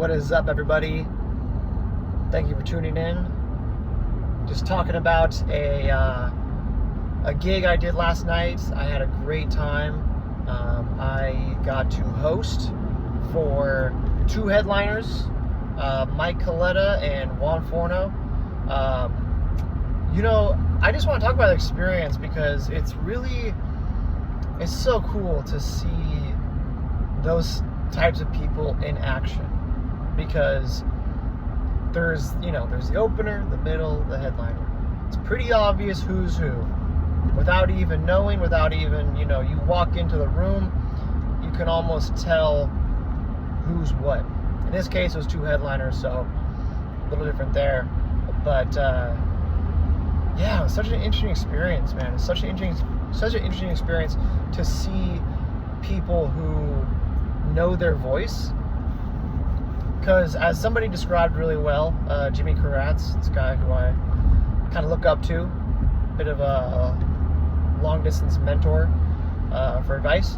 What is up, everybody? Thank you for tuning in. Just talking about a gig I did last night. I had a great time. I got to host for two headliners, Mike Coletta and Juan Forno. I just want to talk about the experience because it's so cool to see those types of people in action, because there's the opener, the middle, the headliner. It's pretty obvious who's who without even knowing, you walk into the room, you can almost tell who's what. In this case, it was two headliners, so a little different there. But it was such an interesting experience, man. It's such an interesting experience to see people who know their voice. Because as somebody described really well, Jimmy Karatz, this guy who I kind of look up to, a bit of a long-distance mentor for advice.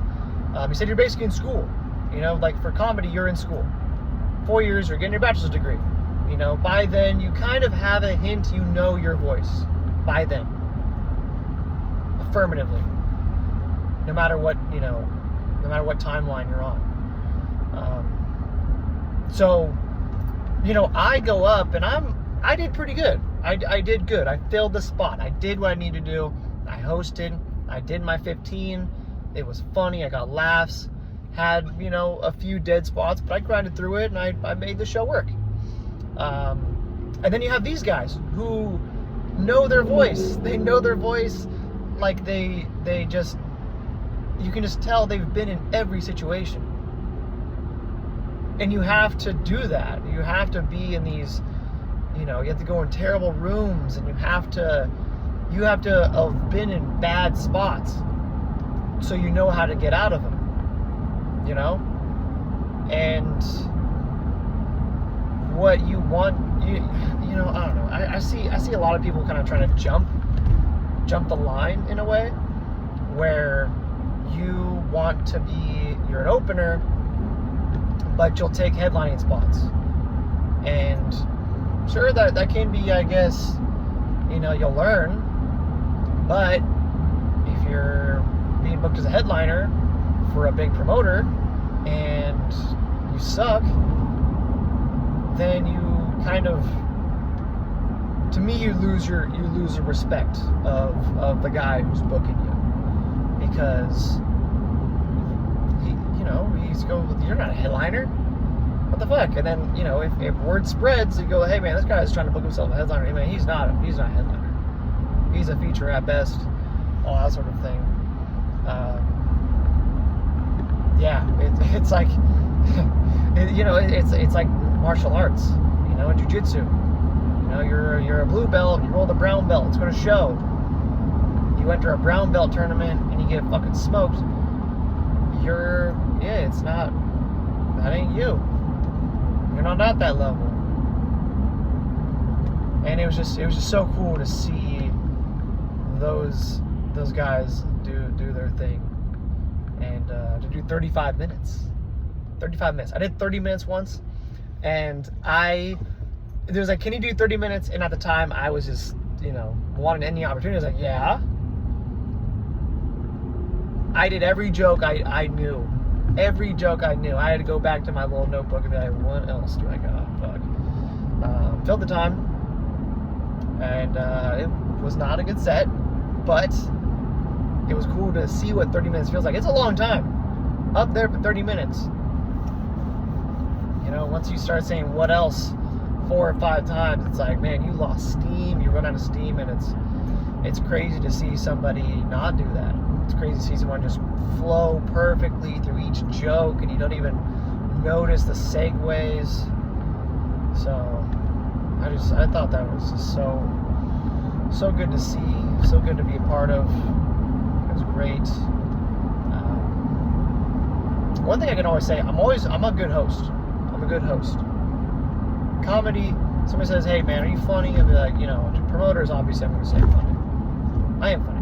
He said you're basically in school. Like for comedy, you're in school. 4 years, you're getting your bachelor's degree. By then, you kind of have a hint, your voice. By then. Affirmatively. No matter what timeline you're on. I go up and I did pretty good. I did good. I filled the spot. I did what I needed to do. I hosted. I did my 15. It was funny. I got laughs. Had, a few dead spots, but I grinded through it and I made the show work. And then you have these guys who know their voice. They know their voice like they just, you can just tell they've been in every situation. And you have to do that. You have to be in these, you have to go in terrible rooms, and you have to have been in bad spots so you know how to get out of them. And what you want, I don't know. I see a lot of people kind of trying to jump the line in a way where you're an opener, but you'll take headlining spots. And sure, that can be, I guess, you'll learn. But if you're being booked as a headliner for a big promoter and you suck, then you kind of, to me, you lose the respect of the guy who's booking you, because he's going, you're not a headliner. What the fuck? And then, if word spreads, you go, hey man, this guy's trying to book himself a headliner. Hey man, he's not a headliner. He's a feature at best. All that sort of thing. It's like, it's like martial arts, and jiu-jitsu. You're a blue belt, you roll the brown belt, it's going to show. You enter a brown belt tournament and you get fucking smoked. That ain't you. You're not at that level. And it was just so cool to see those guys do their thing, and to do 35 minutes. 35 minutes. I did 30 minutes once, and there was like, can you do 30 minutes? And at the time, I was just, wanting any opportunity. I was like, yeah. I did every joke I knew. Every joke I knew. I had to go back to my little notebook and be like, what else do I got? Fuck. Filled the time. And it was not a good set, but it was cool to see what 30 minutes feels like. It's a long time. Up there for 30 minutes. Once you start saying what else 4 or 5 times, it's like, man, you lost steam. You run out of steam, and it's crazy to see somebody not do that. It's crazy to see someone just flow perfectly through each joke, and you don't even notice the segues. So I thought that was just so good to see, so good to be a part of. It was great. One thing I can always say, I'm a good host. I'm a good host. Comedy, somebody says, hey man, are you funny? I'll be like, to promoters, obviously I'm going to say funny. I am funny.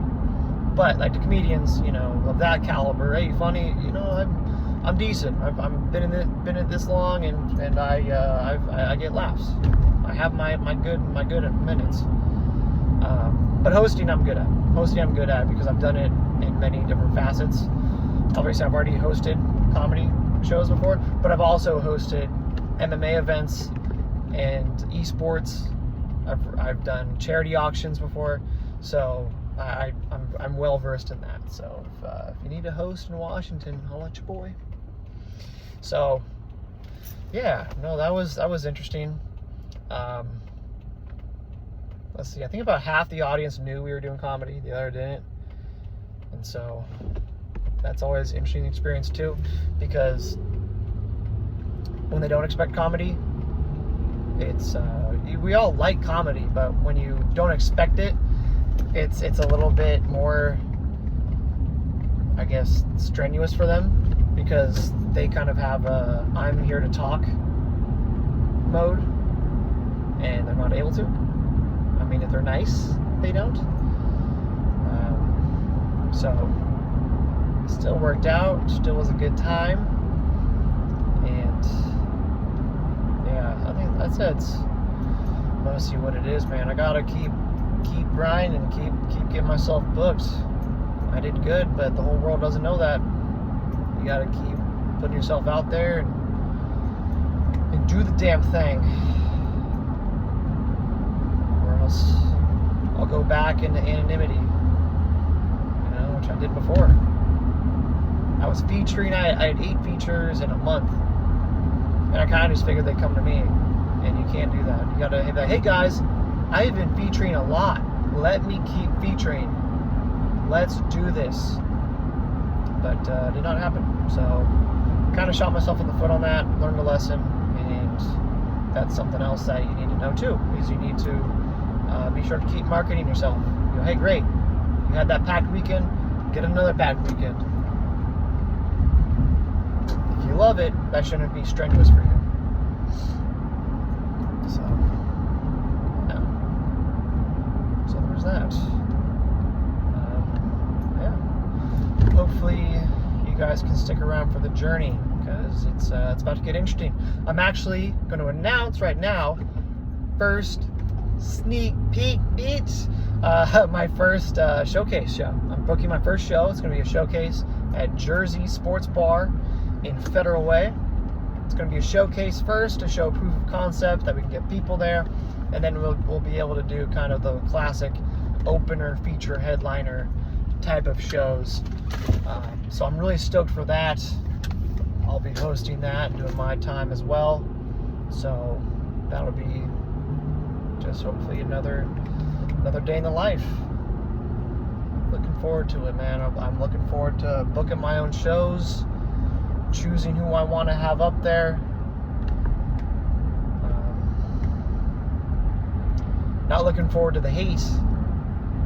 But like the comedians, of that caliber, hey, you funny? I'm decent. I've been in it this long, and I get laughs. I have my good minutes. But hosting I'm good at because I've done it in many different facets. Obviously, I've already hosted comedy shows before, but I've also hosted MMA events and esports. I've done charity auctions before, so I'm well versed in that. So if you need a host in Washington, I'll let your boy. So yeah, no, that was interesting. Let's see, I think about half the audience knew we were doing comedy, the other didn't. And so that's always an interesting experience too, because when they don't expect comedy, it's we all like comedy, but when you don't expect it, it's a little bit more, I guess, strenuous for them, because they kind of have a I'm here to talk mode, and they're not able to. I mean, if they're nice, they don't. So still worked out, still was a good time, and yeah, I think that's it. I'm gonna see what it is, man. I gotta keep grinding and keep getting myself booked. I did good, but the whole world doesn't know that. You gotta keep putting yourself out there and do the damn thing, or else I'll go back into anonymity, which I did before. I was featuring, I had 8 features in a month, and I kind of just figured they'd come to me, and you can't do that. You gotta be like, hey guys, I've been featuring a lot. Let me keep featuring. Let's do this. But did not happen. So kind of shot myself in the foot on that, learned a lesson, and that's something else that you need to know too, is you need to be sure to keep marketing yourself. Hey, great, you had that packed weekend, get another packed weekend. If you love it, that shouldn't be strenuous for you. So, yeah. So there's that. Yeah. Hopefully you guys can stick around for the journey, because it's about to get interesting. I'm actually going to announce right now, first sneak peek beats, my first showcase show. I'm booking my first show. It's going to be a showcase at Jersey Sports Bar in Federal Way. It's going to be a showcase first to show proof of concept that we can get people there, and then we'll be able to do kind of the classic opener, feature, headliner type of shows. So I'm really stoked for that. I'll be hosting that and doing my time as well. So that'll be just hopefully another day in the life. Looking forward to it, man. I'm looking forward to booking my own shows, choosing who I want to have up there. Not looking forward to the hate,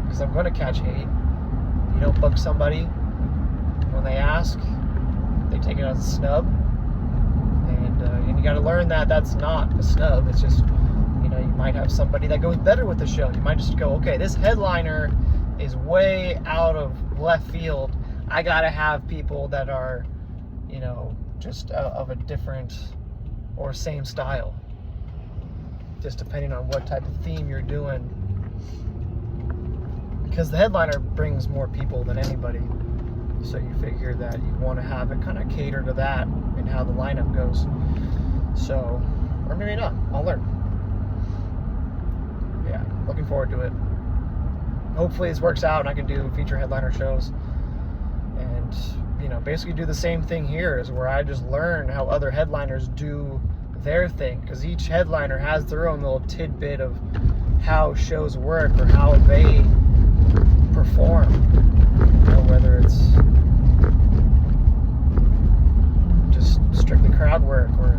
because I'm going to catch hate. You don't book somebody when they ask, they take it as a snub, and you got to learn that that's not a snub. It's just, you might have somebody that goes better with the show. You might just go, okay, this headliner is way out of left field. I got to have people that are, just of a different or same style, just depending on what type of theme you're doing, because the headliner brings more people than anybody, so you figure that you want to have it kind of cater to that and how the lineup goes. So, or maybe not, I'll learn. Yeah, looking forward to it. Hopefully this works out and I can do feature headliner shows, and basically do the same thing here, is where I just learn how other headliners do their thing, because each headliner has their own little tidbit of how shows work or how they perform, whether it's just strictly crowd work or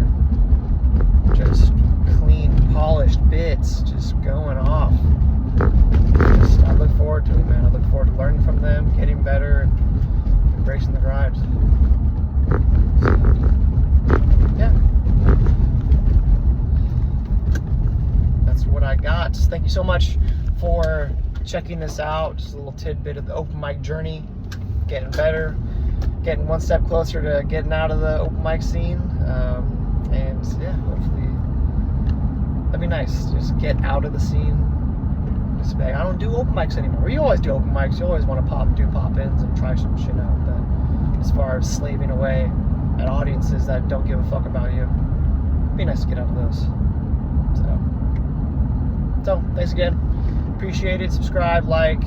just clean, polished bits just going off. I look forward to it, man. I look forward to learning from them, getting better, and embracing the grind. So, yeah. That's what I got. Thank you so much for checking this out. Just a little tidbit of the open mic journey, getting better, getting one step closer to getting out of the open mic scene. And yeah, hopefully that'd be nice. Just get out of the scene. Just be like, I don't do open mics anymore. You always do open mics. You always want to do pop-ins and try some shit out. But as far as slaving away at audiences that don't give a fuck about you, it'd be nice to get out of those. So thanks again. Appreciate it. Subscribe, like,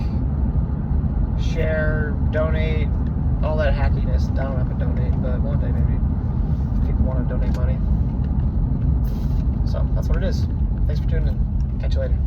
share, donate, all that hackiness. I don't have to donate, but one day maybe if people want to donate money. So that's what it is. Thanks for tuning in. Catch you later.